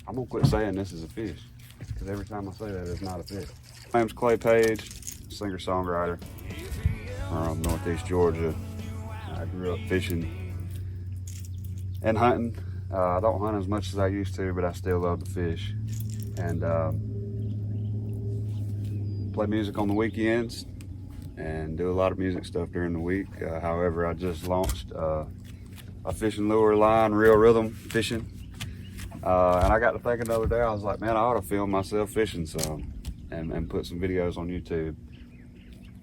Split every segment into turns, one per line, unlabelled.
I'm gonna quit saying this is a fish, because every time I say that, it's not a fish. My name's Clay Page, singer-songwriter from Northeast Georgia. I grew up fishing and hunting. I don't hunt as much as I used to, but I still love to fish. And play music on the weekends and do a lot of music stuff during the week. However, I just launched a fishing lure line, Real Rhythm Fishing. And I got to thinking the other day, I was like, man, I ought to film myself fishing some and put some videos on YouTube.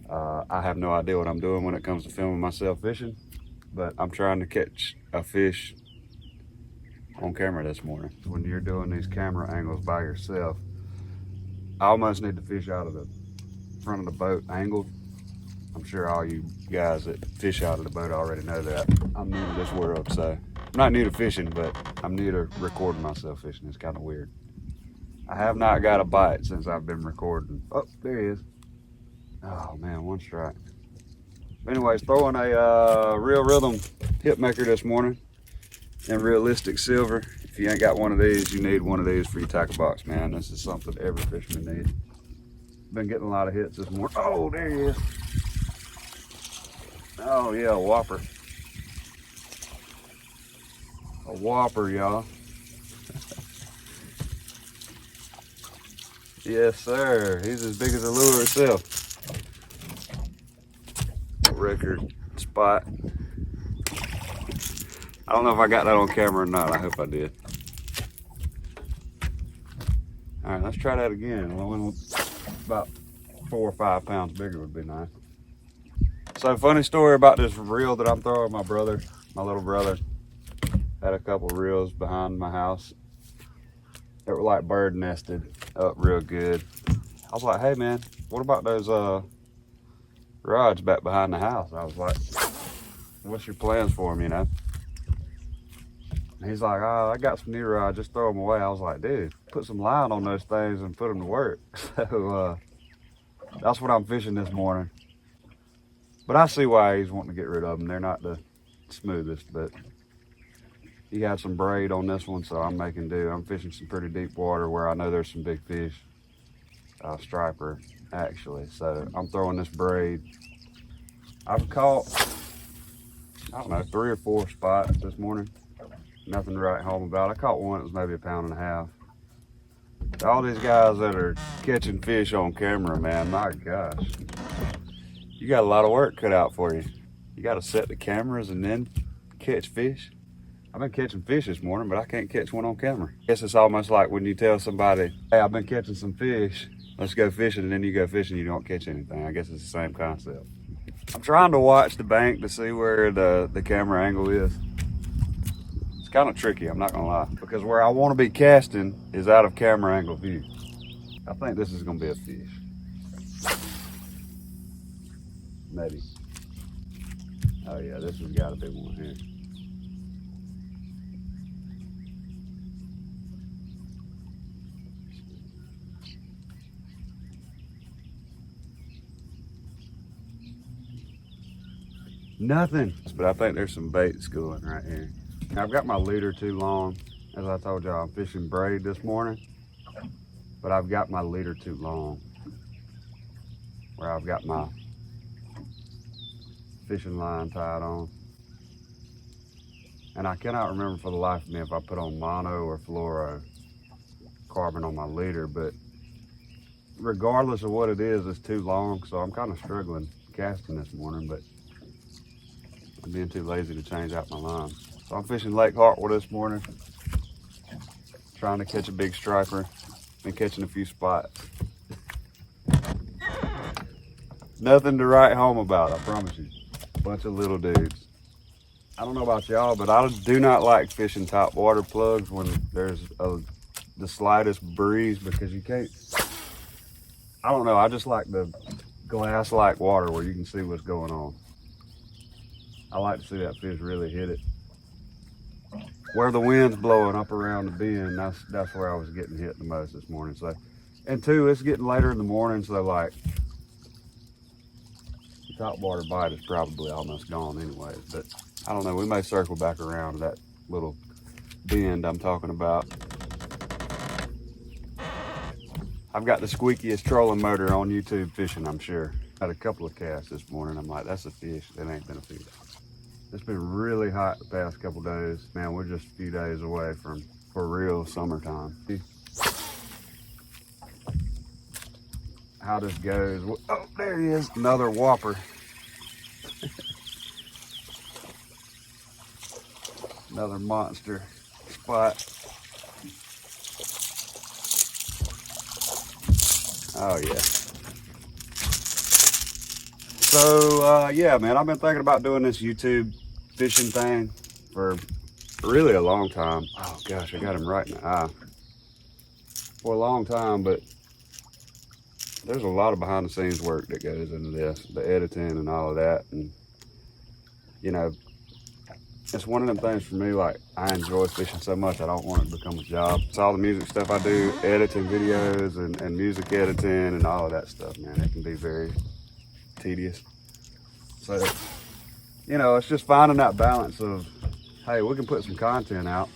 I have no idea what I'm doing when it comes to filming myself fishing, but I'm trying to catch a fish on camera this morning. When you're doing these camera angles by yourself, I almost need the fish out of the front of the boat angled. I'm sure all you guys that fish out of the boat already know that. I'm new to this world, so I'm not new to fishing, but I'm new to recording myself fishing. It's kind of weird. I have not got a bite since I've been recording. Oh, there he is. Oh man, one strike. Anyways, throwing a Real Rhythm hip maker this morning in realistic silver. If you ain't got one of these, you need one of these for your tackle box, man. This is something every fisherman needs. Been getting a lot of hits this morning. Oh, there he is. Oh yeah, a whopper. A whopper, y'all. Yes, sir. He's as big as a lure itself. Record spot. I don't know if I got that on camera or not. I hope I did. All right, let's try that again. About 4 or 5 pounds bigger would be nice. So, funny story about this reel that I'm throwing. My little brother, had a couple reels behind my house that were like bird nested up real good. I was like, hey man, what about those rods back behind the house? I was like, what's your plans for them, you know? And he's like, oh, I got some new rods, just throw them away. I was like, dude, put some line on those things and put them to work. So that's what I'm fishing this morning. But I see why he's wanting to get rid of them. They're not the smoothest, but he had some braid on this one, so I'm making do. I'm fishing some pretty deep water where I know there's some big fish, striper actually. So I'm throwing this braid. I've caught, I don't know, 3 or 4 spots this morning. Nothing to write home about. I caught one that was maybe 1.5 pounds. All these guys that are catching fish on camera, man, my gosh. You got a lot of work cut out for you. You got to set the cameras and then catch fish. I've been catching fish this morning, but I can't catch one on camera. I guess it's almost like when you tell somebody, hey, I've been catching some fish, let's go fishing, and then you go fishing, you don't catch anything. I guess it's the same concept. I'm trying to watch the bank to see where the camera angle is. It's kind of tricky, I'm not gonna lie, because where I want to be casting is out of camera angle view. I think this is gonna be a fish. Maybe. Oh yeah, this has got to be one here. Nothing, but I think there's some bait schooling right here. Now, I've got my leader too long. As I told y'all, I'm fishing braid this morning, but I've got my leader too long where I've got my fishing line tied on. And I cannot remember for the life of me if I put on mono or fluoro carbon on my leader, but regardless of what it is, it's too long, so I'm kind of struggling casting this morning, but I'm being too lazy to change out my line. So I'm fishing Lake Hartwell this morning, trying to catch a big striper. Been catching a few spots. Nothing to write home about, I promise you. Bunch of little dudes. I don't know about y'all, but I do not like fishing top water plugs when there's the slightest breeze, because you can't, I don't know, I just like the glass-like water where you can see what's going on. I like to see that fish really hit it. Where the wind's blowing up around the bend, that's where I was getting hit the most this morning. So, and two, it's getting later in the morning, so like the top water bite is probably almost gone anyways. But I don't know, we may circle back around to that little bend I'm talking about. I've got the squeakiest trolling motor on YouTube fishing, I'm sure. Had a couple of casts this morning. I'm like, that's a fish. That ain't been a fish. It's been really hot the past couple days. Man, we're just a few days away from for real summertime. How this goes. Oh, there he is. Another whopper. Another monster spot. Oh yeah. So yeah, man, I've been thinking about doing this YouTube fishing thing for really a long time. Oh gosh, I got him right in the eye. For a long time, but there's a lot of behind the scenes work that goes into this, the editing and all of that. And you know, it's one of them things for me, like I enjoy fishing so much, I don't want it to become a job. It's all the music stuff I do, editing videos and music editing and all of that stuff, man. It can be very tedious. So, you know, it's just finding that balance of, hey, we can put some content out,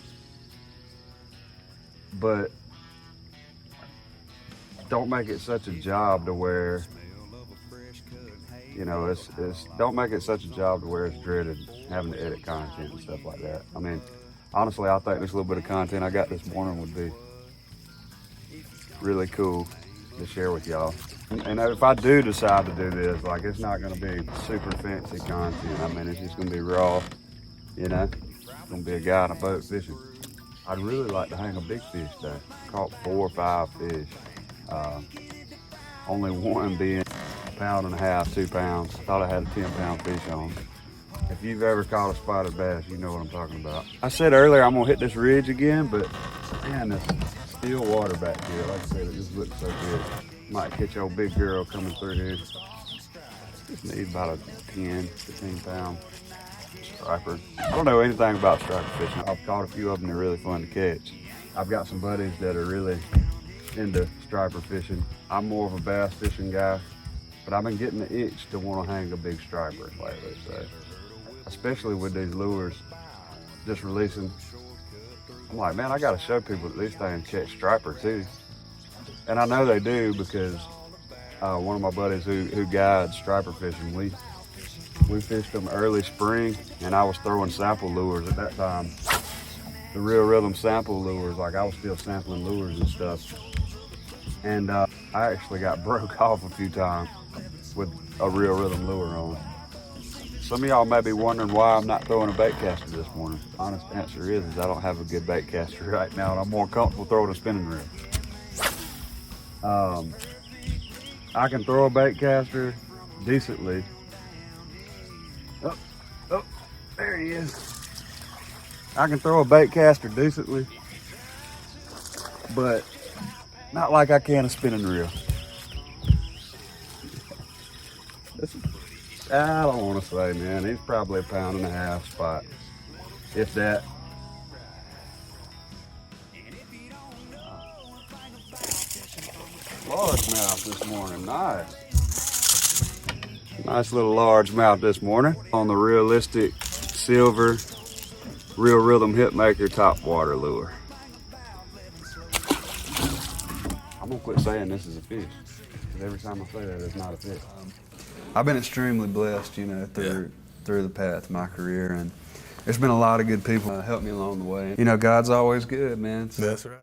but don't make it such a job to where, you know, it's don't make it such a job to where it's dreaded having to edit content and stuff like that. I mean, honestly, I think this little bit of content I got this morning would be really cool to share with y'all. And if I do decide to do this, like, it's not going to be super fancy content. I mean, it's just going to be raw, you know. It's going to be a guy on a boat fishing. I'd really like to hang a big fish though. Caught 4 or 5 fish. Only one being a pound and a half, 2 pounds. I thought I had a 10-pound fish on. If you've ever caught a spotted bass, you know what I'm talking about. I said earlier I'm gonna hit this ridge again, but man, this still water back here. Like I said, it just looks so good. Might catch old big girl coming through here. Just need about a 10, 15-pound striper. I don't know anything about striper fishing. I've caught a few of them. They're really fun to catch. I've got some buddies that are really into striper fishing. I'm more of a bass fishing guy, but I've been getting the itch to want to hang a big striper lately. So, especially with these lures just releasing, I'm like, man, I got to show people that these things catch striper too. And I know they do because one of my buddies who guides striper fishing, we fished them early spring, and I was throwing sample lures at that time. The Real Rhythm sample lures, like I was still sampling lures and stuff. And I actually got broke off a few times with a Real Rhythm lure on. Some of y'all may be wondering why I'm not throwing a bait caster this morning. The honest answer is I don't have a good bait caster right now, and I'm more comfortable throwing a spinning reel. I can throw a bait caster decently. Oh, there he is. I can throw a bait caster decently, but not like I can a spinning reel. I don't want to say, man. He's probably a 1.5 pound spot, if that. Largemouth this morning, nice. Nice little largemouth this morning on the Realistic Silver Real Rhythm Hitmaker top water lure. I'm gonna quit saying this is a fish, because every time I say that, it's not a fish. I've been extremely blessed, you know, through the path of my career, and there's been a lot of good people help me along the way. You know, God's always good, man. So.
That's right.